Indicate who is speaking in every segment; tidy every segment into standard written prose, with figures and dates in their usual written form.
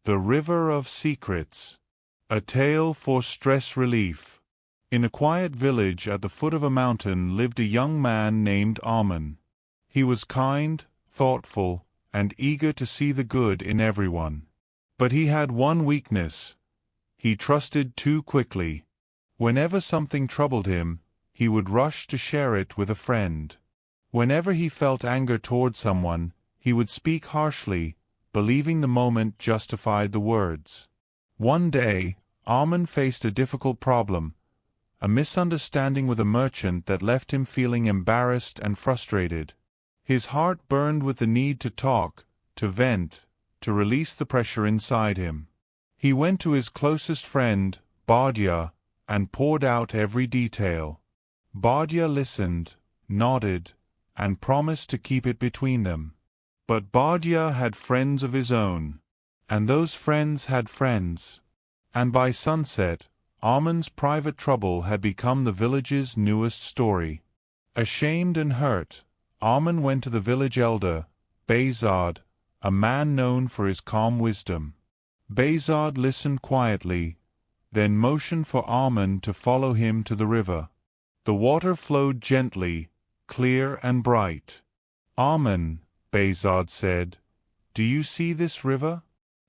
Speaker 1: The River of Secrets. A tale for stress relief. In a quiet village at the foot of a mountain lived a young man named Arman. He was kind, thoughtful, and eager to see the good in everyone. But he had one weakness. He trusted too quickly. Whenever something troubled him, he would rush to share it with a friend. Whenever he felt anger toward someone, he would speak harshly, believing the moment justified the words. One day, Arman faced a difficult problem, a misunderstanding with a merchant that left him feeling embarrassed and frustrated. His heart burned with the need to talk, to vent, to release the pressure inside him. He went to his closest friend, Behzad, and poured out every detail. Behzad listened, nodded, and promised to keep it between them. But Behzad had friends of his own, and those friends had friends. And by sunset, Arman's private trouble had become the village's newest story. Ashamed and hurt, Arman went to the village elder, Behzad, a man known for his calm wisdom. Behzad listened quietly, then motioned for Arman to follow him to the river. The water flowed gently, clear and bright. "Arman," Behzad said, "do you see this river?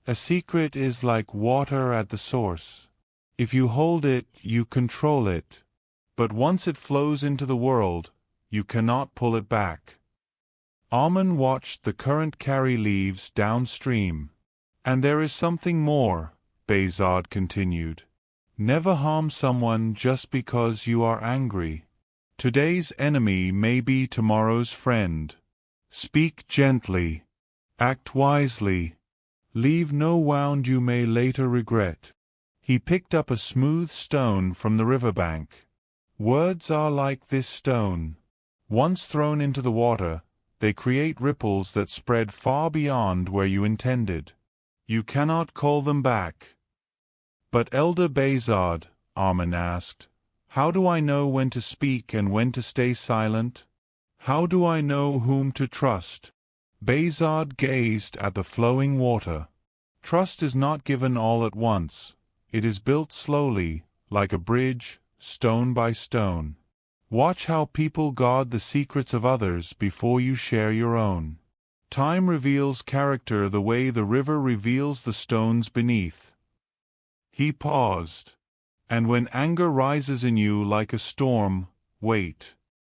Speaker 1: A secret is like water at the source. If you hold it, you control it. But once it flows into the world, you cannot pull it back." Arman watched the current carry leaves downstream. "And there is something more," Behzad continued. "Never harm someone just because you are angry. Today's enemy may be tomorrow's friend. Speak gently. Act wisely. Leave no wound you may later regret." He picked up a smooth stone from the riverbank. "Words are like this stone. Once thrown into the water, they create ripples that spread far beyond where you intended. You cannot call them back." "But Elder Behzad," Arman asked, "how do I know when to speak and when to stay silent? How do I know whom to trust?" Behzad gazed at the flowing water. "Trust is not given all at once. It is built slowly, like a bridge, stone by stone. Watch how people guard the secrets of others before you share your own. Time reveals character the way the river reveals the stones beneath." He paused. "And when anger rises in you like a storm, wait.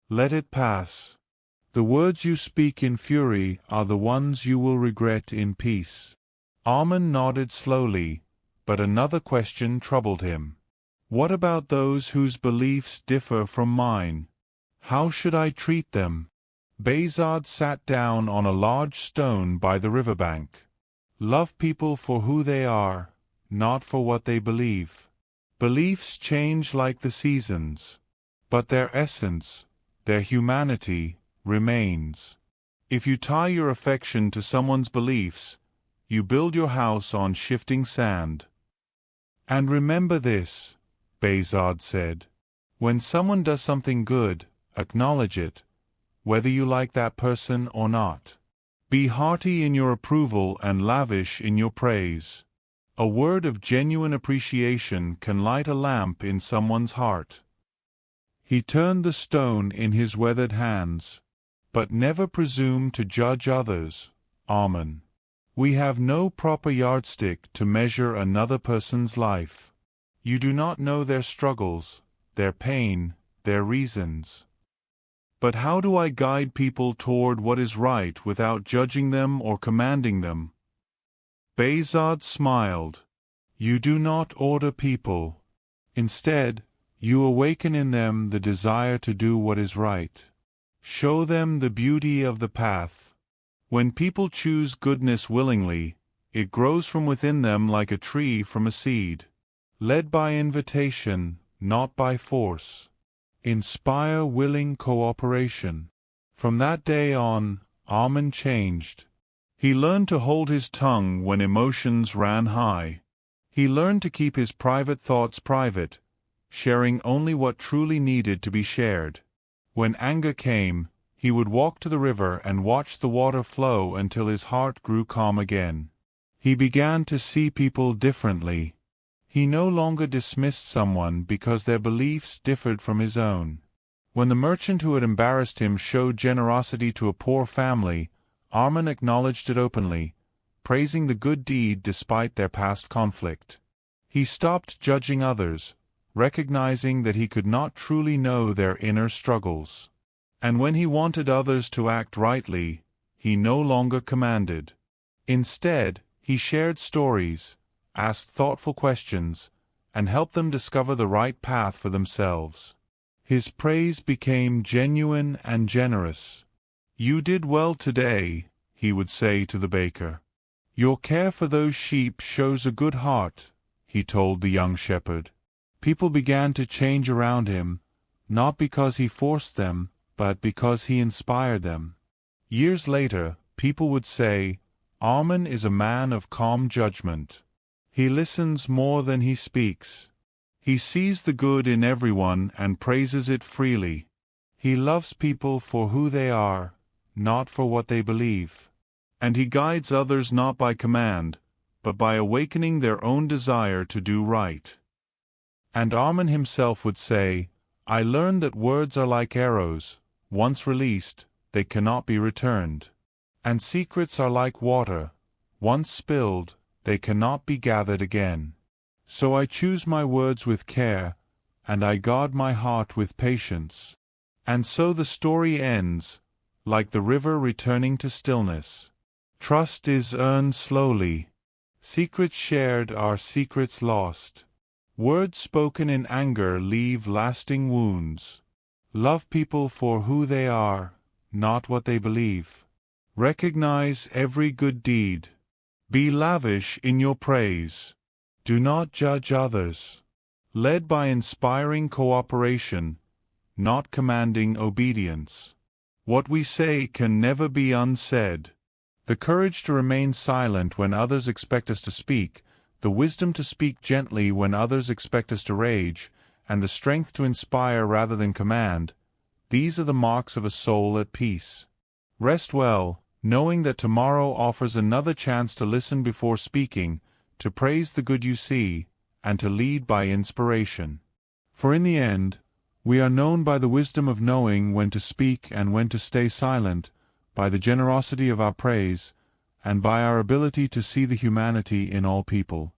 Speaker 1: Let it pass. The words you speak in fury are the ones you will regret in peace." Arman nodded slowly, but another question troubled him. "What about those whose beliefs differ from mine? How should I treat them?" Behzad sat down on a large stone by the riverbank. "Love people for who they are, not for what they believe. Beliefs change like the seasons, but their essence, their humanity, remains. If you tie your affection to someone's beliefs, you build your house on shifting sand." "And remember this," Behzad said. "When someone does something good, acknowledge it, whether you like that person or not. Be hearty in your approval and lavish in your praise. A word of genuine appreciation can light a lamp in someone's heart." He turned the stone in his weathered hands. "But never presume to judge others, Arman. We have no proper yardstick to measure another person's life. You do not know their struggles, their pain, their reasons." "But how do I guide people toward what is right without judging them or commanding them?" Behzad smiled. "You do not order people. Instead, you awaken in them the desire to do what is right. Show them the beauty of the path. When people choose goodness willingly, it grows from within them like a tree from a seed. Led by invitation, not by force. Inspire willing cooperation." From that day on, Arman changed. He learned to hold his tongue when emotions ran high. He learned to keep his private thoughts private, sharing only what truly needed to be shared. When anger came, he would walk to the river and watch the water flow until his heart grew calm again. He began to see people differently. He no longer dismissed someone because their beliefs differed from his own. When the merchant who had embarrassed him showed generosity to a poor family, Arman acknowledged it openly, praising the good deed despite their past conflict. He stopped judging others, recognizing that he could not truly know their inner struggles. And when he wanted others to act rightly, he no longer commanded. Instead, he shared stories, asked thoughtful questions, and helped them discover the right path for themselves. His praise became genuine and generous. "You did well today," he would say to the baker. "Your care for those sheep shows a good heart," he told the young shepherd. People began to change around him, not because he forced them, but because he inspired them. Years later, people would say, "Arman is a man of calm judgment. He listens more than he speaks. He sees the good in everyone and praises it freely. He loves people for who they are, not for what they believe. And he guides others not by command, but by awakening their own desire to do right." And Arman himself would say, "I learned that words are like arrows. Once released, they cannot be returned. And secrets are like water. Once spilled, they cannot be gathered again. So I choose my words with care, and I guard my heart with patience." And so the story ends, like the river returning to stillness. Trust is earned slowly. Secrets shared are secrets lost. Words spoken in anger leave lasting wounds. Love people for who they are, not what they believe. Recognize every good deed. Be lavish in your praise. Do not judge others. Led by inspiring cooperation, not commanding obedience. What we say can never be unsaid. The courage to remain silent when others expect us to speak, the wisdom to speak gently when others expect us to rage, and the strength to inspire rather than command, these are the marks of a soul at peace. Rest well, knowing that tomorrow offers another chance to listen before speaking, to praise the good you see, and to lead by inspiration. For in the end, we are known by the wisdom of knowing when to speak and when to stay silent, by the generosity of our praise, and by our ability to see the humanity in all people.